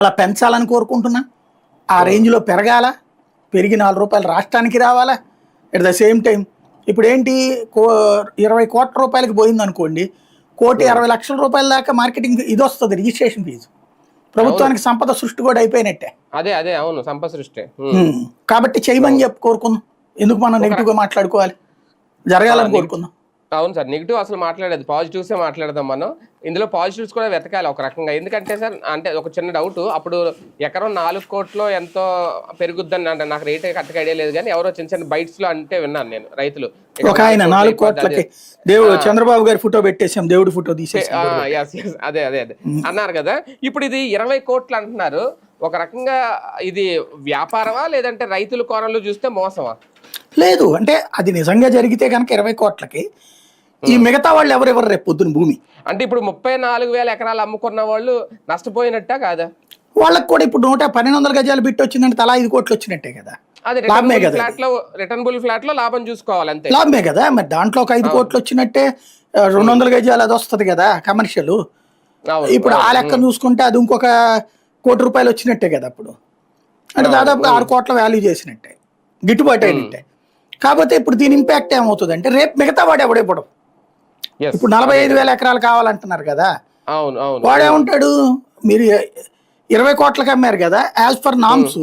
అలా పెంచాలని కోరుకుంటున్నా. ఆ రేంజ్లో పెరగాల, పెరిగి ₹4 రాష్ట్రానికి రావాలా. ఎట్ ద సేమ్ టైం ఇప్పుడు ఏంటి 20 కోట్ల రూపాయలకి పోయింది అనుకోండి, ₹1,60,00,000 దాకా మార్కెటింగ్ ఇది వస్తుంది, రిజిస్ట్రేషన్ ఫీజు. ప్రభుత్వానికి సంపద సృష్టి కూడా అయిపోయినట్టే. అదే అదే అవును, సంపద సృష్టి. కాబట్టి చేయమని చెప్పి కోరుకుందాం. ఎందుకు మనం నెగిటివ్గా మాట్లాడుకోవాలి, జరగాలని కోరుకుందాం. అవును సార్, నెగిటివ్ అసలు మాట్లాడేది, పాజిటివ్సే మాట్లాడదాం మనం. ఇందులో పాజిటివ్స్ కూడా వెతకాలి ఒక రకంగా. ఎందుకంటే సార్, అంటే ఒక చిన్న డౌట్, అప్పుడు ఎకరం 4 కోట్లు ఎంతో పెరుగుద్దని అంటే నాకు రేట్ కరెక్ట్గా ఐడియా లేదు, కానీ ఎవరో చిన్న చిన్న బైట్స్ లో అంటే విన్నాను నేను. రైతులు ఒక ఆయన 4 కోట్లకి దేవుడు చంద్రబాబు గారి ఫోటో పెట్టేసాం, దేవుడి ఫోటో తీసేసాం, అదే అదే అదే అన్నారు కదా. ఇప్పుడు ఇది 20 కోట్లు అంటున్నారు. ఒక రకంగా ఇది వ్యాపారమా, లేదంటే రైతుల కోణంలో చూస్తే మోసమా? లేదు అంటే అది నిజంగా జరిగితే కనుక 20 కోట్లకి ఈ మిగతా వాళ్ళు ఎవరెవరు రేపు పొద్దున భూమి అంటే ఇప్పుడు 34,000 ఎకరాలు అమ్ముకున్న వాళ్ళు నష్టపోయినట్టా కాదా? వాళ్ళకి కూడా ఇప్పుడు 100 గజాలు బిట్ వచ్చిందంటే తలా 5 కోట్లు వచ్చినట్టే కదా. అది రిటర్నబుల్ ఫ్లాట్ లో లాభం చూసుకోవాలి, అంతే. లాభమే కదా. మరి దాంట్లో ఒక 5 కోట్లు వచ్చినట్టే 200 గజాలు అది వస్తుంది కదా కమర్షియల్. ఇప్పుడు ఆ లెక్కను చూసుకుంటే అది ఇంకొక ₹1,00,00,000 వచ్చినట్టే కదా అప్పుడు. అంటే దాదాపుగా 6 కోట్ల వాల్యూ చేసినట్టే, గిట్టుబాటు అయినట్టే. కాకపోతే ఇప్పుడు దీని ఇంపాక్ట్ ఏమవుతుంది అంటే రేపు మిగతా వాడు ఎవడేపడం. ఇప్పుడు 45,000 ఎకరాలు కావాలంటున్నారు కదా, వాడేమంటాడు, మీరు 20 కోట్లకి అమ్మారు కదా, యాజ్ పర్ నామ్స్